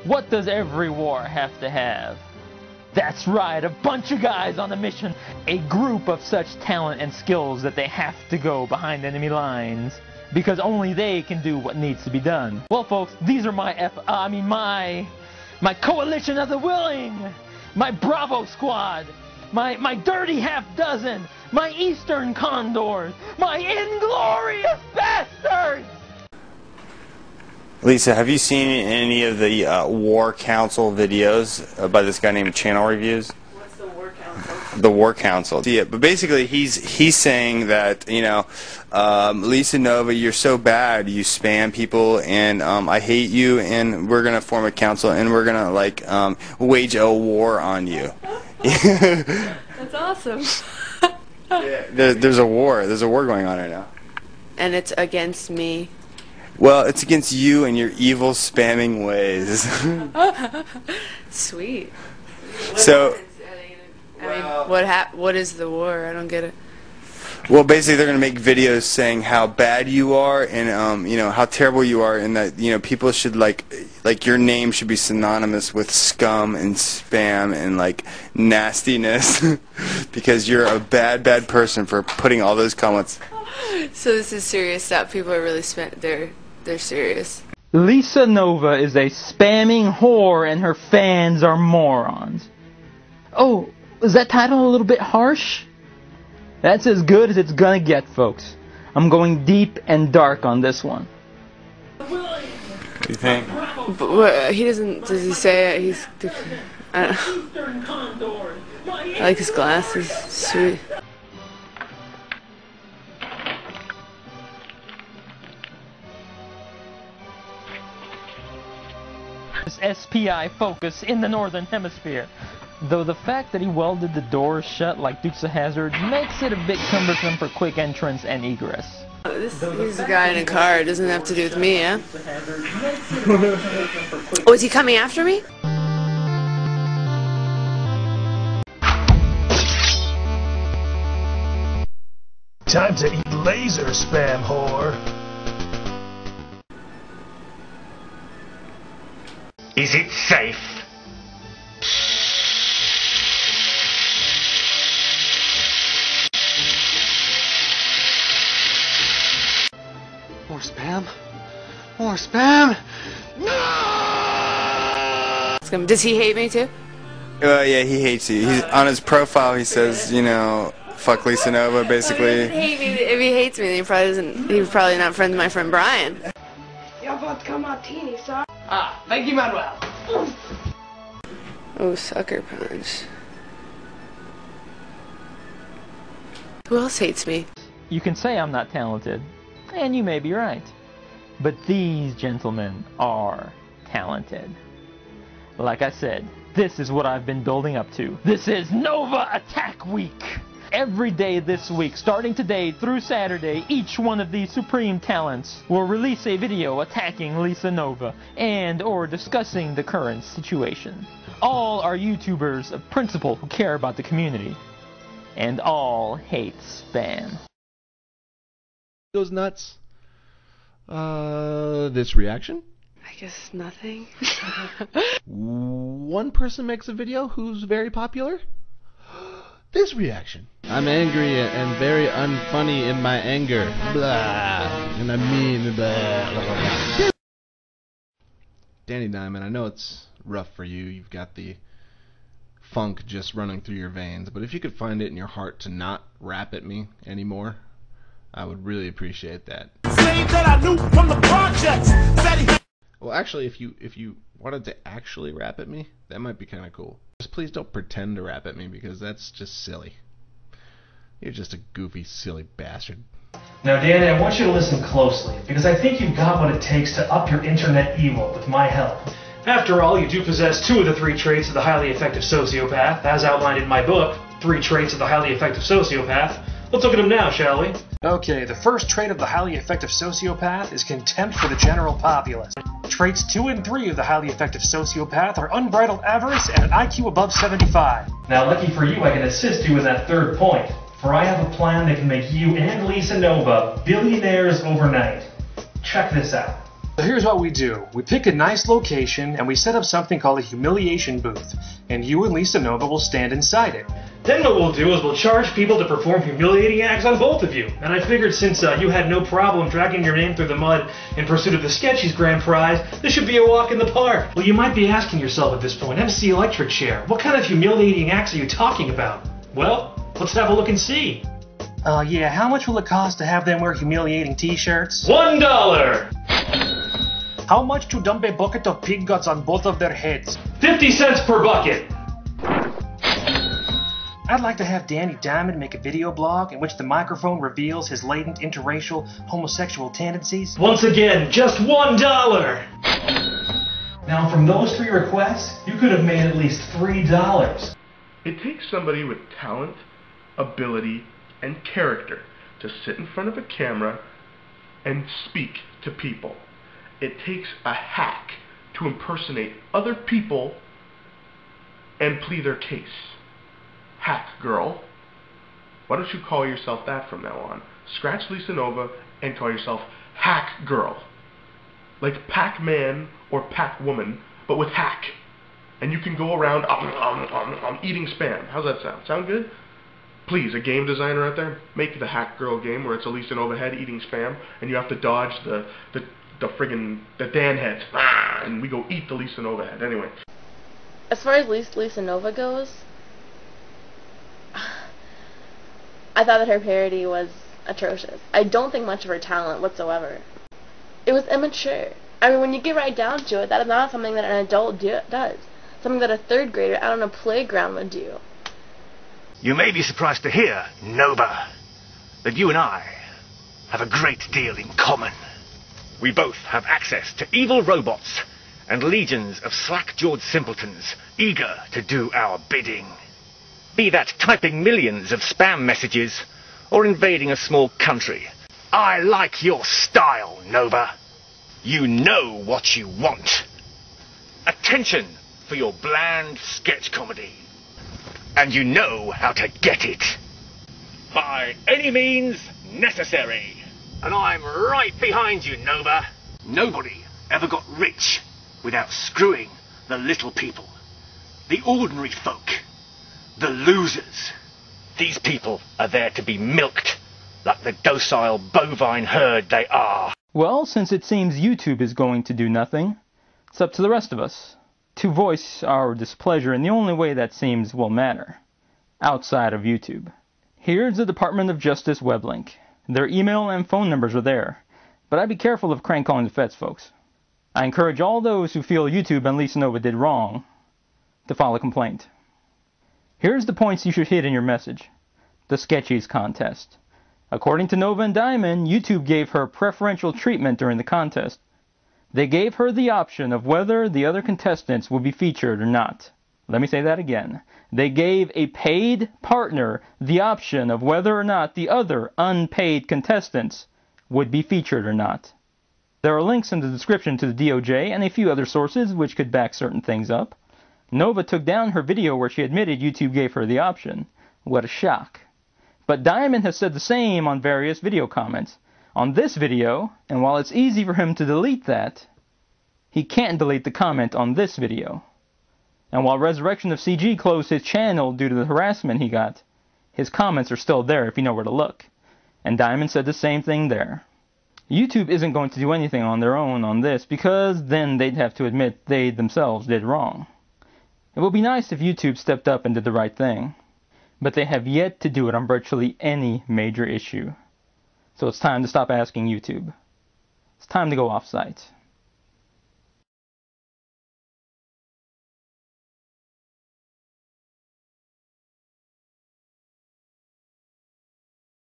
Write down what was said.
What does every war have to have? That's right, a bunch of guys on a mission, a group of such talent and skills that they have to go behind enemy lines, because only they can do what needs to be done. Well, folks, these are my my coalition of the willing, my Bravo squad, my dirty half dozen, my Eastern Condors, my inglorious bastards! Lisa, have you seen any of the War Council videos by this guy named ChannelReviews? What's the War Council? The War Council. Yeah, but basically he's saying that, you know, LisaNova, you're so bad, you spam people, and I hate you, and we're gonna form a council, and we're gonna like wage a war on you. That's awesome. Yeah, there's a war. There's a war going on right now. And it's against me. Well, it's against you and your evil spamming ways. Sweet. So, I mean, what is the war? I don't get it. well, basically, they're going to make videos saying how bad you are and you know, how terrible you are, and that, you know, people should like your name should be synonymous with scum and spam and like nastiness because you're a bad person for putting all those comments. So this is serious stuff. People are really they're serious. LisaNova is a spamming whore and her fans are morons. Oh, is that title a little bit harsh? That's as good as it's gonna get, folks. I'm going deep and dark on this one. What do you think? But what, he doesn't, does he say it? He's, I don't know. I like his glasses. Sweet. SPI focus in the Northern Hemisphere. Though the fact that he welded the doors shut like Dukes of Hazzard makes it a bit cumbersome for quick entrance and egress. This is a guy in a car. It doesn't have to do with me, yeah? Oh, is he coming after me? Time to eat laser, spam whore. Is it safe? More spam? More spam? No! Does he hate me too? Yeah, he hates you. He's on his profile. He says, you know, fuck LisaNova, basically. If he hates me, then he probably doesn't. He's probably not friends with my friend Brian. Your vodka martini, sir. Ah, thank you, Manuel. Oh, sucker punch. Who else hates me? You can say I'm not talented, and you may be right. But these gentlemen are talented. Like I said, this is what I've been building up to. This is Nova Attack Week! Every day this week, starting today through Saturday, each one of these supreme talents will release a video attacking LisaNova and or discussing the current situation. All are YouTubers of principle who care about the community. And all hate spam. Goes nuts. This reaction? I guess nothing. One person makes a video who's very popular? This reaction. I'm angry and very unfunny in my anger. Blah. And I mean blah, blah, blah, blah. Danny Diamond, I know it's rough for you. You've got the funk just running through your veins. But if you could find it in your heart to not rap at me anymore, I would really appreciate that. Say that I knew from the projects that he... Well, actually, if you wanted to actually rap at me, that might be kind of cool. Just please don't pretend to rap at me, because that's just silly. You're just a goofy, silly bastard. Now, Danny, I want you to listen closely, because I think you've got what it takes to up your internet evil with my help. After all, you do possess 2 of the 3 traits of the highly effective sociopath, as outlined in my book, 3 Traits of the Highly Effective Sociopath. Let's look at them now, shall we? Okay, the first trait of the highly effective sociopath is contempt for the general populace. Traits 2 and 3 of the highly effective sociopath are unbridled avarice and an IQ above 75. Now, lucky for you, I can assist you in that 3rd point, for I have a plan that can make you and LisaNova billionaires overnight. Check this out. So here's what we do. We pick a nice location and we set up something called a humiliation booth, and you and LisaNova will stand inside it. Then what we'll do is we'll charge people to perform humiliating acts on both of you. And I figured since you had no problem dragging your name through the mud in pursuit of the Sketchies grand prize, this should be a walk in the park. Well, you might be asking yourself at this point, MC Electric Chair, what kind of humiliating acts are you talking about? Well, let's have a look and see. Yeah, how much will it cost to have them wear humiliating t-shirts? $1! How much to dump a bucket of pig guts on both of their heads? 50 cents per bucket! I'd like to have Danny Diamond make a video blog in which the microphone reveals his latent interracial homosexual tendencies. Once again, just $1! Now from those 3 requests, you could have made at least $3. It takes somebody with talent, ability, and character to sit in front of a camera and speak to people. It takes a hack to impersonate other people and plead their case. Hack girl. Why don't you call yourself that from now on? Scratch LisaNova and call yourself Hack Girl. Like Pac-Man or Pac-Woman, but with hack. And you can go around eating spam. How's that sound? Sound good? Please, a game designer out there, make the Hack Girl game where it's a LisaNova head eating spam, and you have to dodge the Dan heads, and we go eat the LisaNova head. Anyway. As far as LisaNova goes, I thought that her parody was atrocious. I don't think much of her talent whatsoever. It was immature. I mean, when you get right down to it, that is not something that an adult does. Something that a 3rd grader out on a playground would do. You may be surprised to hear, Nova, that you and I have a great deal in common. We both have access to evil robots and legions of slack-jawed simpletons eager to do our bidding. Be that typing millions of spam messages or invading a small country. I like your style, Nova. You know what you want. Attention for your bland sketch comedy. And you know how to get it. By any means necessary. And I'm right behind you, Nova. Nobody ever got rich without screwing the little people. The ordinary folk. The losers. These people are there to be milked like the docile bovine herd they are. Well, since it seems YouTube is going to do nothing, it's up to the rest of us to voice our displeasure in the only way that seems will matter, outside of YouTube. Here's the Department of Justice web link. Their email and phone numbers are there, but I'd be careful of crank calling the feds, folks. I encourage all those who feel YouTube and LisaNova did wrong to file a complaint. Here's the points you should hit in your message. The Sketchies contest. According to Nova and Diamond, YouTube gave her preferential treatment during the contest. They gave her the option of whether the other contestants would be featured or not. Let me say that again. They gave a paid partner the option of whether or not the other unpaid contestants would be featured or not. There are links in the description to the DOJ and a few other sources which could back certain things up. Nova took down her video where she admitted YouTube gave her the option. What a shock. But Diamond has said the same on various video comments. On this video, and while it's easy for him to delete that, he can't delete the comment on this video. And while Resurrection of CG closed his channel due to the harassment he got, his comments are still there if you know where to look. And Diamond said the same thing there. YouTube isn't going to do anything on their own on this because then they'd have to admit they themselves did wrong. It would be nice if YouTube stepped up and did the right thing, but they have yet to do it on virtually any major issue. So it's time to stop asking YouTube. It's time to go off-site.